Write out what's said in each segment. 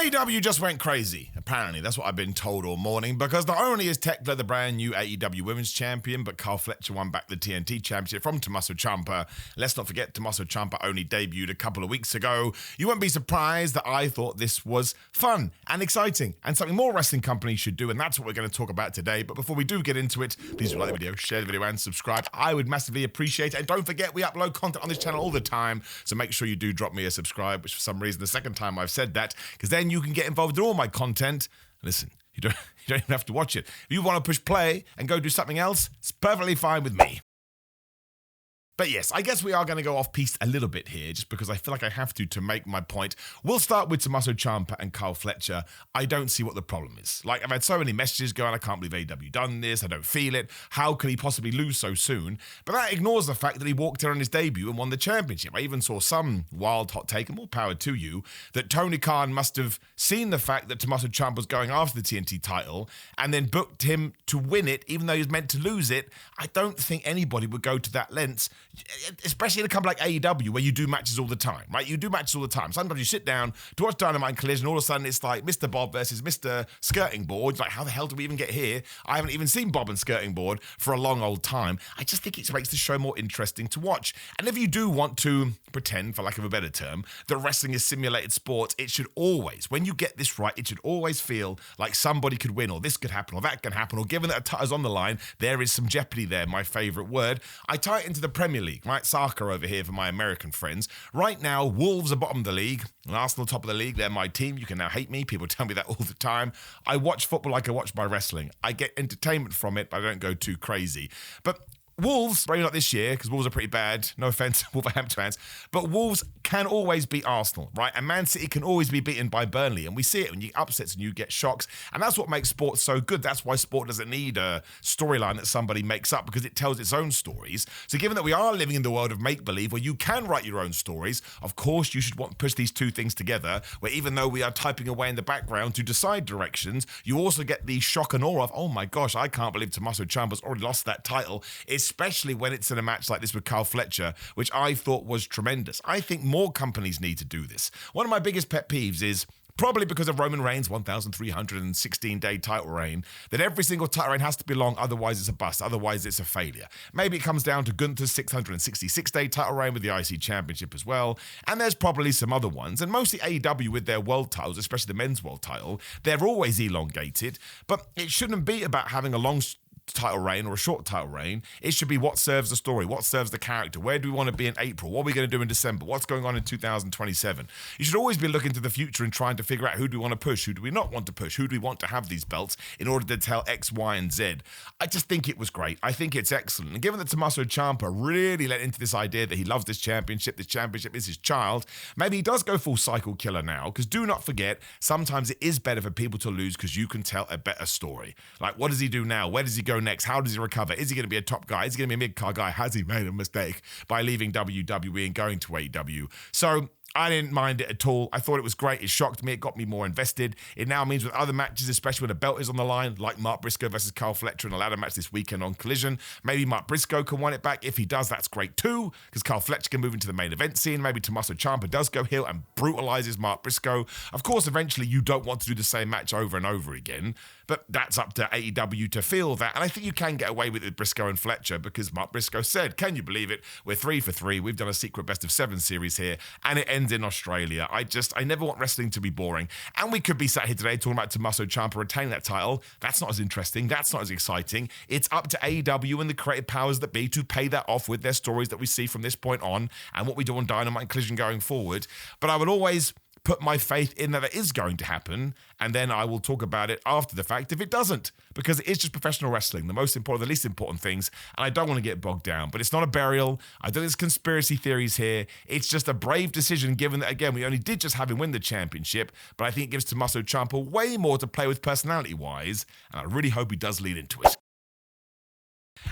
AEW just went crazy, apparently. That's what I've been told all morning, because not only is Tekla the brand new AEW Women's Champion, but Carl Fletcher won back the TNT Championship from Tommaso Ciampa. Let's not forget, Tommaso Ciampa only debuted a couple of weeks ago. You won't be surprised that I thought this was fun and exciting and something more wrestling companies should do, and that's what we're going to talk about today. But before we do get into it, please like the video, share the video, and subscribe. I would massively appreciate it. And don't forget, we upload content on this channel all the time, so make sure you do drop me a subscribe, which for some reason, the second time I've said that, because then you can get involved in all my content. Listen, you don't even have to watch it. If you want to push play and go do something else, it's perfectly fine with me. But yes, I guess we are going to go off-piste a little bit here, just because I feel like I have to make my point. We'll start with Tommaso Ciampa and Carl Fletcher. I don't see what the problem is. Like, I've had so many messages going, I can't believe AEW done this, I don't feel it. How could he possibly lose so soon? But that ignores the fact that he walked in on his debut and won the championship. I even saw some wild hot take, and more power to you, that Tony Khan must have seen the fact that Tommaso Ciampa was going after the TNT title and then booked him to win it, even though he was meant to lose it. I don't think anybody would go to that length, especially in a company like AEW where you do matches all the time, right? You do matches all the time. Sometimes you sit down to watch Dynamite and Collision, all of a sudden it's like Mr. Bob versus Mr. Skirting Board. It's like, how the hell do we even get here? I haven't even seen Bob and Skirting Board for a long old time. I just think it makes the show more interesting to watch. And if you do want to pretend, for lack of a better term, that wrestling is simulated sports, it should always, when you get this right, it should always feel like somebody could win, or this could happen, or that can happen, or given that a title's on the line, there is some jeopardy there, my favourite word. I tie it into the Premier League, right? Soccer over here for my American friends. Right now, Wolves are bottom of the league, and Arsenal top of the league. They're my team. You can now hate me. People tell me that all the time. I watch football like I watch my wrestling. I get entertainment from it, but I don't go too crazy. But Wolves, maybe not this year, because Wolves are pretty bad. No offence, Wolverhampton fans. But Wolves can always beat Arsenal, right? And Man City can always be beaten by Burnley. And we see it when you get upsets and you get shocks. And that's what makes sport so good. That's why sport doesn't need a storyline that somebody makes up, because it tells its own stories. So given that we are living in the world of make-believe, where you can write your own stories, of course you should want to push these two things together, where even though we are typing away in the background to decide directions, you also get the shock and awe of, oh my gosh, I can't believe Tommaso Ciampa's already lost that title, especially when it's in a match like this with Carl Fletcher, which I thought was tremendous. I think more companies need to do this. One of my biggest pet peeves is, probably because of Roman Reigns' 1,316-day title reign, that every single title reign has to be long, otherwise it's a bust, otherwise it's a failure. Maybe it comes down to Gunther's 666-day title reign with the IC Championship as well, and there's probably some other ones, and mostly AEW with their world titles, especially the men's world title, they're always elongated, but it shouldn't be about having a long title reign or a short title reign. It should be what serves the story, what serves the character, where do we want to be in April, what are we going to do in December, what's going on in 2027. You should always be looking to the future and trying to figure out who do we want to push, who do we not want to push, who do we want to have these belts in order to tell X, Y, and Z. I just think it was great. I think it's excellent. And given that Tommaso Ciampa really let into this idea that he loves this championship is his child, maybe he does go full cycle killer now, because do not forget, sometimes it is better for people to lose because you can tell a better story. Like, what does he do now? Where does he go next? How does he recover? Is he going to be a top guy? Is he going to be a mid-card guy? Has he made a mistake by leaving WWE and going to AEW? So I didn't mind it at all. I thought it was great. It shocked me. It got me more invested. It now means with other matches, especially when a belt is on the line, like Mark Briscoe versus Carl Fletcher in a ladder match this weekend on Collision, maybe Mark Briscoe can win it back. If he does, that's great too, because Carl Fletcher can move into the main event scene. Maybe Tommaso Ciampa does go heel and brutalizes Mark Briscoe. Of course, eventually you don't want to do the same match over and over again, but that's up to AEW to feel that. And I think you can get away with it with Briscoe and Fletcher, because Mark Briscoe said, can you believe it? We're 3 for 3. We've done a secret best of 7 series here, and it ends in Australia. I never want wrestling to be boring. And we could be sat here today talking about Tommaso Ciampa retaining that title. That's not as interesting. That's not as exciting. It's up to AEW and the creative powers that be to pay that off with their stories that we see from this point on and what we do on Dynamite and Collision going forward. But I would always put my faith in that it is going to happen, and then I will talk about it after the fact if it doesn't, because it is just professional wrestling, the least important things, and I don't want to get bogged down. But it's not a burial. I don't think there's conspiracy theories here. It's just a brave decision, given that, again, we only did just have him win the championship, but I think it gives Tommaso Ciampa way more to play with personality-wise, and I really hope he does lead into it.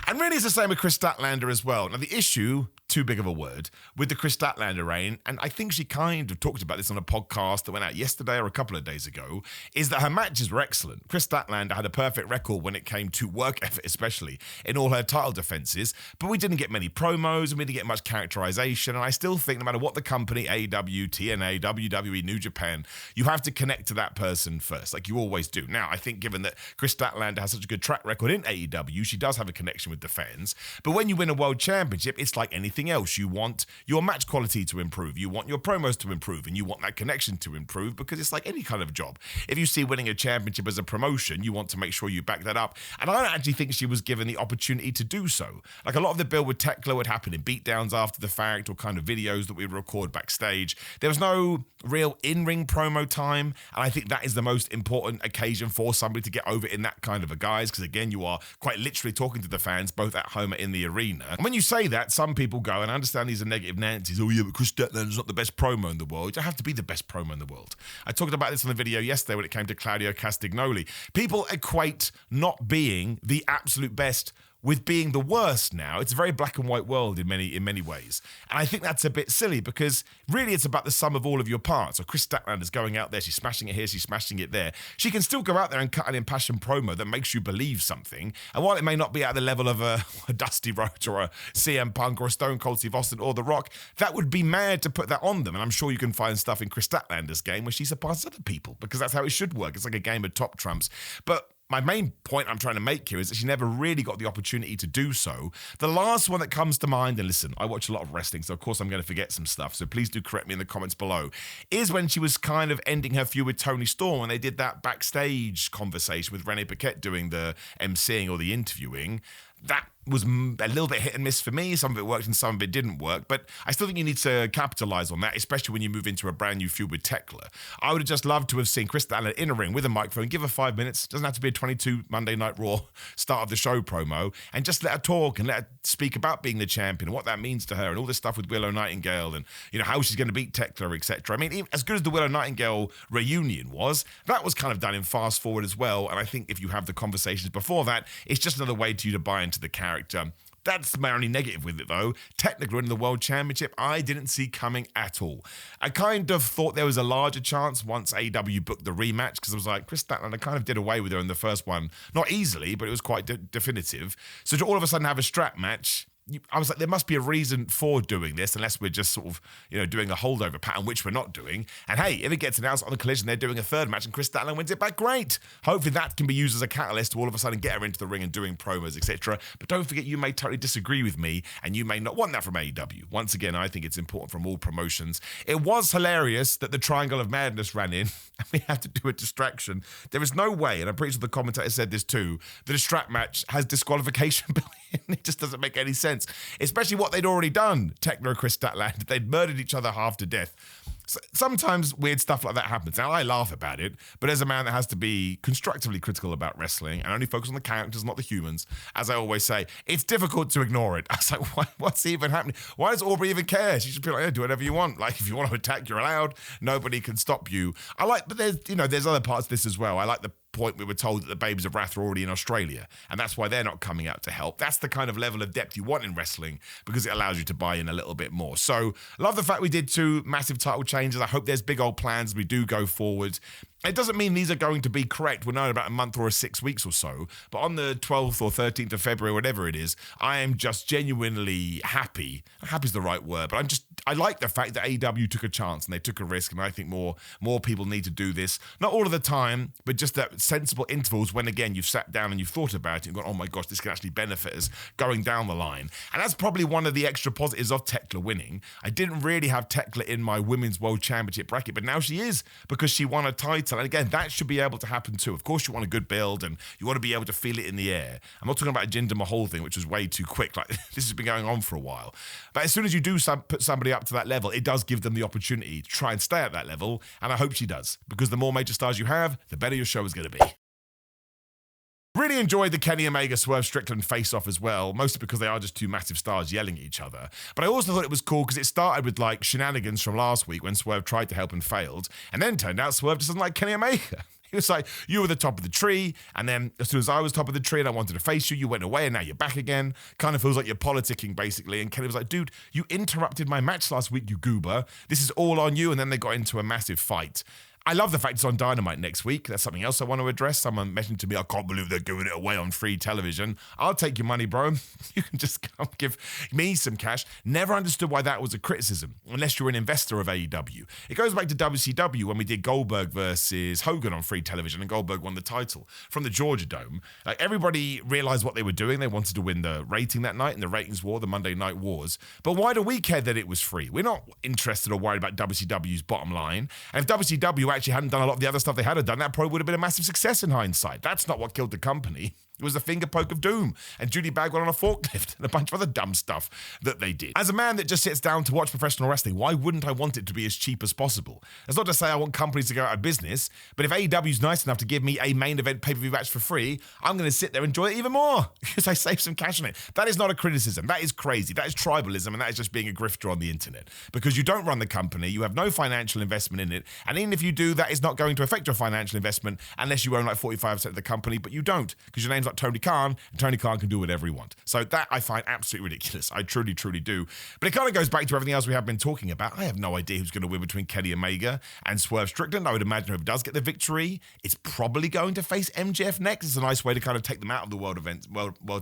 And really it's the same with Chris Statlander as well. Now the issue too big of a word, with the Chris Statlander reign, and I think she kind of talked about this on a podcast that went out yesterday or a couple of days ago, is that her matches were excellent. Chris Statlander had a perfect record when it came to work effort, especially in all her title defenses, but we didn't get many promos and we didn't get much characterization, and I still think no matter what the company, AEW, TNA, WWE, New Japan, you have to connect to that person first, like you always do. Now, I think given that Chris Statlander has such a good track record in AEW, she does have a connection with the fans, but when you win a world championship, it's like anything else. You want your match quality to improve, you want your promos to improve, and you want that connection to improve, because it's like any kind of job. If you see winning a championship as a promotion, you want to make sure you back that up, and I don't actually think she was given the opportunity to do so. Like a lot of the build with Tekla would happen in beatdowns after the fact, or kind of videos that we record backstage. There was no real in-ring promo time, and I think that is the most important occasion for somebody to get over in that kind of a guise, because again, you are quite literally talking to the fans, both at home and in the arena. And when you say that, some people go, and I understand these are negative Nancy's, oh yeah, but Chris Statlander's not the best promo in the world. You don't have to be the best promo in the world. I talked about this on the video yesterday when it came to Claudio Castagnoli. People equate not being the absolute best with being the worst now. It's a very black and white world in many ways. And I think that's a bit silly, because really it's about the sum of all of your parts. So Chris Statlander's going out there, she's smashing it here, she's smashing it there. She can still go out there and cut an impassioned promo that makes you believe something. And while it may not be at the level of a Dusty Rhodes or a CM Punk or a Stone Cold Steve Austin or The Rock, that would be mad to put that on them. And I'm sure you can find stuff in Chris Statlander's game where she surpasses other people, because that's how it should work. It's like a game of top trumps. But my main point I'm trying to make here is that she never really got the opportunity to do so. The last one that comes to mind, and listen, I watch a lot of wrestling, so of course I'm going to forget some stuff, so please do correct me in the comments below, is when she was kind of ending her feud with Toni Storm, and they did that backstage conversation with Renee Paquette doing the emceeing or the interviewing. That was a little bit hit and miss for me. Some of it worked and some of it didn't work, but I still think you need to capitalize on that, especially when you move into a brand new feud with Tekla. I would have just loved to have seen Chris Statlander in a ring with a microphone, give her 5 minutes, doesn't have to be a 22 Monday Night Raw start of the show promo, and just let her talk and let her speak about being the champion and what that means to her and all this stuff with Willow Nightingale and, you know, how she's going to beat Tekla, etc. I mean, even as good as the Willow Nightingale reunion was, that was kind of done in fast forward as well, and I think if you have the conversations before that, it's just another way to you to buy into the character. That's my only negative with it, though. Technically, in the World Championship, I didn't see coming at all. I kind of thought there was a larger chance once AEW booked the rematch, because I was like, Chris Statlander kind of did away with her in the first one. Not easily, but it was quite definitive. So to all of a sudden have a strap match, I was like, there must be a reason for doing this, unless we're just sort of, you know, doing a holdover pattern, which we're not doing. And hey, if it gets announced on the Collision, they're doing a third match and Chris Statlander wins it back, great. Hopefully that can be used as a catalyst to all of a sudden get her into the ring and doing promos, etc. But don't forget, you may totally disagree with me, and you may not want that from AEW. Once again, I think it's important from all promotions. It was hilarious that the Triangle of Madness ran in, and we have to do a distraction. There is no way, and I'm pretty sure the commentator said this too, that a strap match has disqualification built in. It just doesn't make any sense. Especially what they'd already done, Tekla and Chris Statlander. They'd murdered each other half to death. So sometimes weird stuff like that happens. Now, I laugh about it, but as a man that has to be constructively critical about wrestling and only focus on the characters, not the humans, as I always say, it's difficult to ignore it. I was like, what's even happening? Why does Aubrey even care? She should be like, yeah, do whatever you want. Like, if you want to attack, you're allowed. Nobody can stop you. But there's other parts of this as well. I like the point we were told that the Babes of Wrath are already in Australia, and that's why they're not coming out to help. That's the kind of level of depth you want in wrestling, because it allows you to buy in a little bit more. So, love the fact we did 2 massive title changes. I hope there's big old plans as we do go forward. It doesn't mean these are going to be correct. We're knowing about a month or 6 weeks or so. But on the 12th or 13th of February, whatever it is, I am just genuinely happy. Happy is the right word, but I like the fact that AEW took a chance and they took a risk, and I think more people need to do this. Not all of the time, but just at sensible intervals when, again, you've sat down and you've thought about it and gone, oh my gosh, this can actually benefit us going down the line. And that's probably one of the extra positives of Tekla winning. I didn't really have Tekla in my Women's World Championship bracket, but now she is, because she won a title. And again, that should be able to happen too. Of course, you want a good build and you want to be able to feel it in the air. I'm not talking about a Jinder Mahal thing, which was way too quick. Like, this has been going on for a while. But as soon as you do put somebody up to that level, it does give them the opportunity to try and stay at that level. And I hope she does, because the more major stars you have, the better your show is going to be. Really enjoyed the Kenny Omega Swerve Strickland face-off as well, mostly because they are just 2 massive stars yelling at each other. But I also thought it was cool because it started with like shenanigans from last week when Swerve tried to help and failed, and then turned out Swerve just doesn't like Kenny Omega. He was like, you were the top of the tree, and then as soon as I was top of the tree and I wanted to face you, you went away, and now you're back again. Kind of feels like you're politicking, basically. And Kenny was like, dude, you interrupted my match last week, you goober. This is all on you. And then they got into a massive fight. I love the fact it's on Dynamite next week. That's something else I want to address. Someone mentioned to me, I can't believe they're giving it away on free television. I'll take your money, bro. You can just come give me some cash. Never understood why that was a criticism, unless you're an investor of AEW. It goes back to WCW when we did Goldberg versus Hogan on free television, and Goldberg won the title from the Georgia Dome. Like, everybody realized what they were doing. They wanted to win the rating that night in the ratings war, the Monday Night Wars. But why do we care that it was free? We're not interested or worried about WCW's bottom line. And if WCW actually hadn't done a lot of the other stuff they had done, that probably would have been a massive success in hindsight. That's not what killed the company. It was the finger poke of doom and Judy Bagwell on a forklift and a bunch of other dumb stuff that they did. As a man that just sits down to watch professional wrestling, why wouldn't I want it to be as cheap as possible? That's not to say I want companies to go out of business, but if AEW's nice enough to give me a main event pay-per-view match for free, I'm going to sit there and enjoy it even more because I save some cash on it. That is not a criticism. That is crazy. That is tribalism, and that is just being a grifter on the internet. Because you don't run the company, you have no financial investment in it, and even if you do, that is not going to affect your financial investment unless you own like 45% of the company, but you don't, because your name's like Tony Khan, and Tony Khan can do whatever he wants. So that I find absolutely ridiculous. I truly, truly do. But it kind of goes back to everything else we have been talking about. I have no idea who's going to win between Kenny Omega and Swerve Strickland. I would imagine whoever does get the victory, it's probably going to face MJF next. It's a nice way to kind of take them out of the world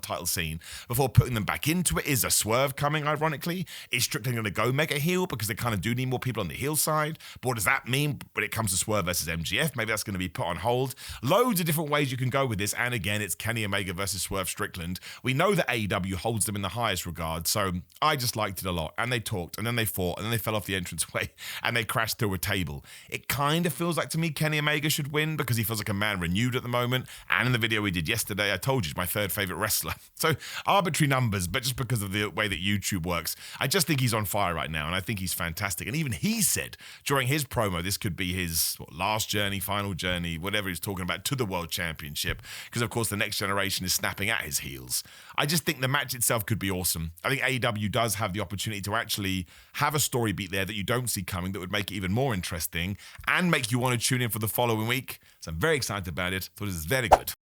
title scene before putting them back into it. Is a Swerve coming, ironically? Is Strickland going to go mega heel because they kind of do need more people on the heel side? But what does that mean when it comes to Swerve versus MJF? Maybe that's going to be put on hold. Loads of different ways you can go with this. And again, it's Kenny Omega versus Swerve Strickland. We know that AEW holds them in the highest regard, so I just liked it a lot. And they talked, and then they fought, and then they fell off the entranceway, and they crashed through a table. It kind of feels like to me Kenny Omega should win because he feels like a man renewed at the moment. And in the video we did yesterday, I told you he's my third favorite wrestler. So arbitrary numbers, but just because of the way that YouTube works, I just think he's on fire right now, and I think he's fantastic. And even he said during his promo, this could be his last journey, final journey, whatever he's talking about, to the World Championship, because of course the next generation is snapping at his heels. I just think the match itself could be awesome. I think AEW does have the opportunity to actually have a story beat there that you don't see coming that would make it even more interesting and make you want to tune in for the following week. So I'm very excited about it. Thought it was very good.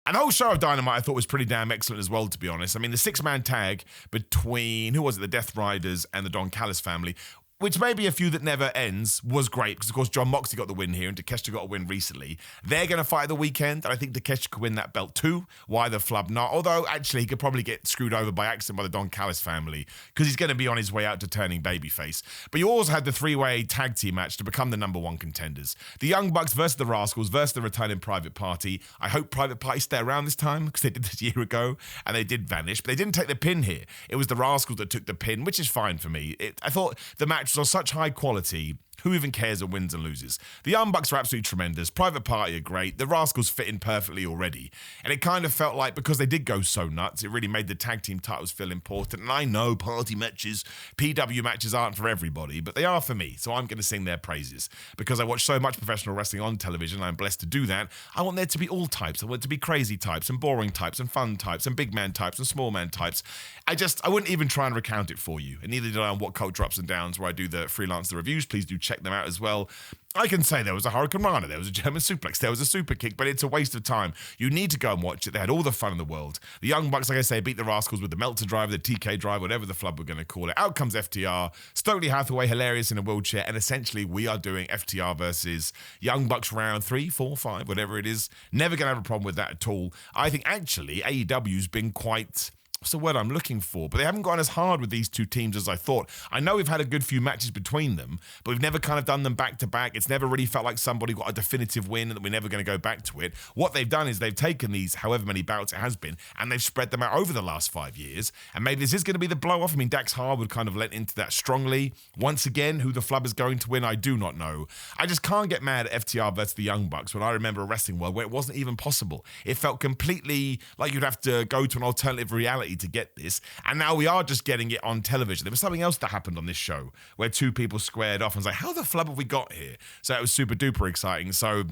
And the whole show of Dynamite I thought was pretty damn excellent as well, to be honest. I mean, the six-man tag between, who was it, the Death Riders and the Don Callis family, which may be a feud that never ends, was great because, of course, John Moxley got the win here and Takeshita got a win recently. They're going to fight the weekend, and I think Takeshita could win that belt too. Why the flub not? Although, actually, he could probably get screwed over by accident by the Don Callis family because he's going to be on his way out to turning babyface. But you also had the three-way tag team match to become the number one contenders. The Young Bucks versus the Rascals versus the returning Private Party. I hope Private Party stay around this time because they did this a year ago, and they did vanish. But they didn't take the pin here. It was the Rascals that took the pin, which is fine for me. I thought the match was of such high quality. Who even cares who wins and loses? The Young Bucks are absolutely tremendous. Private Party are great. The Rascals fit in perfectly already. And it kind of felt like, because they did go so nuts, it really made the tag team titles feel important. And I know party matches, PW matches aren't for everybody, but they are for me. So I'm going to sing their praises. Because I watch so much professional wrestling on television, I'm blessed to do that. I want there to be all types. I want it to be crazy types and boring types and fun types and big man types and small man types. I wouldn't even try and recount it for you. And neither did I on What Culture Ups and Downs, where I do the freelance reviews. Please do check them out as well. I can say there was a Hurricane Rana, there was a German suplex, there was a super kick, but it's a waste of time. You need to go and watch it. They had all the fun in the world. The Young Bucks, like I say, beat the Rascals with the Meltzer drive, the TK drive, whatever the flub we're going to call it. Out comes FTR, Stokely Hathaway, hilarious in a wheelchair, and essentially we are doing FTR versus Young Bucks round 3, 4, 5, whatever it is. Never going to have a problem with that at all. I think actually AEW's been quite... what's the word I'm looking for? But they haven't gone as hard with these two teams as I thought. I know we've had a good few matches between them, but we've never kind of done them back to back. It's never really felt like somebody got a definitive win and that we're never going to go back to it. What they've done is they've taken these, however many bouts it has been, and they've spread them out over the last 5 years. And maybe this is going to be the blow-off. I mean, Dax Harwood kind of lent into that strongly. Once again, who the flub is going to win, I do not know. I just can't get mad at FTR versus the Young Bucks when I remember a wrestling world where it wasn't even possible. It felt completely like you'd have to go to an alternative reality to get this. And now we are just getting it on television. There was something else that happened on this show where two people squared off and was like, how the flub have we got here? So it was super duper exciting. So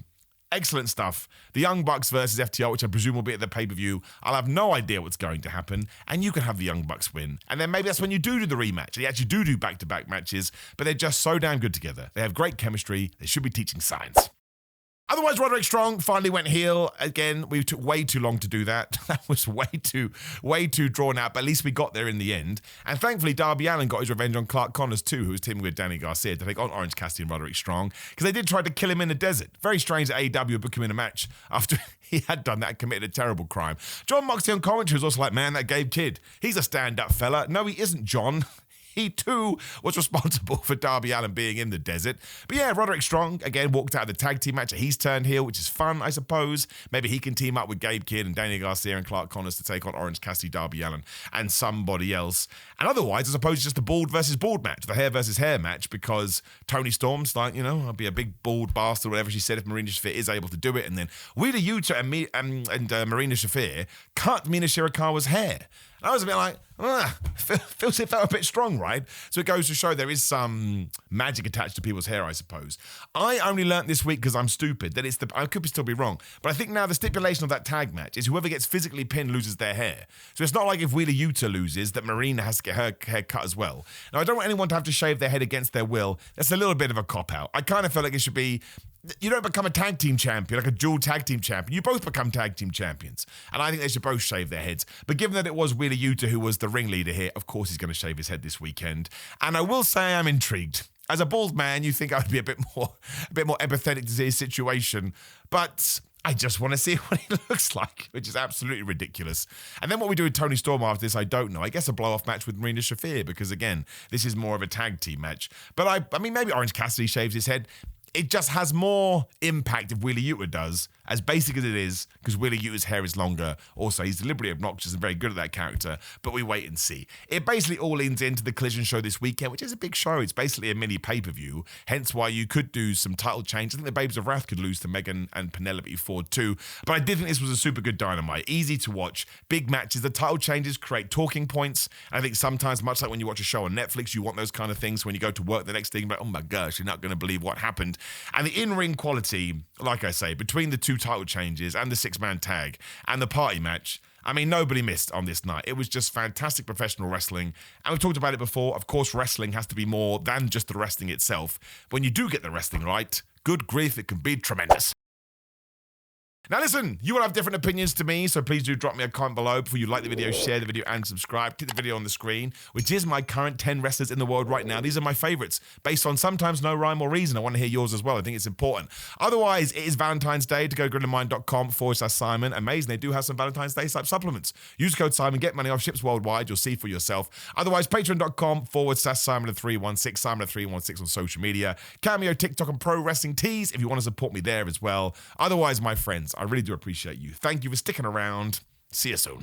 excellent stuff. The Young Bucks versus FTR, which I presume will be at the pay-per-view. I'll have no idea what's going to happen. And you can have the Young Bucks win. And then maybe that's when you do the rematch. They actually do back-to-back matches, but they're just so damn good together. They have great chemistry. They should be teaching science. Otherwise, Otherwise, Roderick Strong finally went heel. Again, we took way too long to do that. That was way too drawn out, but at least we got there in the end. And thankfully, Darby Allin got his revenge on Clark Connors too, who was teaming with Danny Garcia to take on Orange Cassidy and Roderick Strong, because they did try to kill him in the desert. Very strange that AEW booked him in a match after he had done that and committed a terrible crime. John Moxley on commentary was also like, man, that Gabe Kidd, he's a stand-up fella. No, he isn't, John. He too was responsible for Darby Allin being in the desert. But yeah, Roderick Strong, again, walked out of the tag team match. He's turned heel, which is fun, I suppose. Maybe he can team up with Gabe Kidd and Danny Garcia and Clark Connors to take on Orange Cassidy, Darby Allin, and somebody else. And otherwise, I suppose it's just a bald versus bald match, the hair versus hair match, because Toni Storm's like, I'll be a big bald bastard, whatever she said, if Marina Shafir is able to do it. And then Wheeler Yuta and Marina Shafir cut Mina Shirakawa's hair. I was a bit like, feels it felt a bit strong, right? So it goes to show there is some magic attached to people's hair, I suppose. I only learnt this week because I'm stupid that I could still be wrong, but I think now the stipulation of that tag match is whoever gets physically pinned loses their hair. So it's not like if Wheeler Yuta loses that Marina has to get her hair cut as well. Now I don't want anyone to have to shave their head against their will. That's a little bit of a cop-out. I kind of feel like it should be, you don't become a tag team champion, like a dual tag team champion. You both become tag team champions. And I think they should both shave their heads. But given that it was Wheeler Yuta who was the ringleader here, of course he's going to shave his head this weekend. And I will say I'm intrigued. As a bald man, you think I would be a bit more empathetic to his situation. But I just want to see what he looks like, which is absolutely ridiculous. And then what we do with Toni Storm after this, I don't know. I guess a blow-off match with Marina Shafir, because again, this is more of a tag team match. But I mean, maybe Orange Cassidy shaves his head. It just has more impact if Wheeler Yuta does, as basic as it is, because Wheeler Yuta's hair is longer. Also, he's deliberately obnoxious and very good at that character, but we wait and see. It basically all leans into the Collision show this weekend, which is a big show. It's basically a mini pay-per-view, hence why you could do some title change. I think the Babes of Wrath could lose to Megan and Penelope Ford too, but I did think this was a super good Dynamite. Easy to watch, big matches. The title changes create talking points. I think sometimes, much like when you watch a show on Netflix, you want those kind of things. When you go to work the next day, you're like, oh my gosh, you're not going to believe what happened. And the in-ring quality, like I say, between the two title changes and the six-man tag and the party match, I mean, nobody missed on this night. It was just fantastic professional wrestling. And we've talked about it before. Of course, wrestling has to be more than just the wrestling itself. When you do get the wrestling right, good grief, it can be tremendous. Now listen, you will have different opinions to me, so please do drop me a comment below before you like the video, share the video, and subscribe. Click the video on the screen, which is my current 10 wrestlers in the world right now. These are my favorites, based on sometimes no rhyme or reason. I want to hear yours as well. I think it's important. Otherwise, it is Valentine's Day. To go to grillandmind.com/Simon. Amazing, they do have some Valentine's Day type supplements. Use code Simon, get money off ships worldwide. You'll see for yourself. Otherwise, patreon.com/Simon316, Simon316 on social media. Cameo, TikTok, and Pro Wrestling Tees if you want to support me there as well. Otherwise, my friends, I really do appreciate you. Thank you for sticking around. See you soon.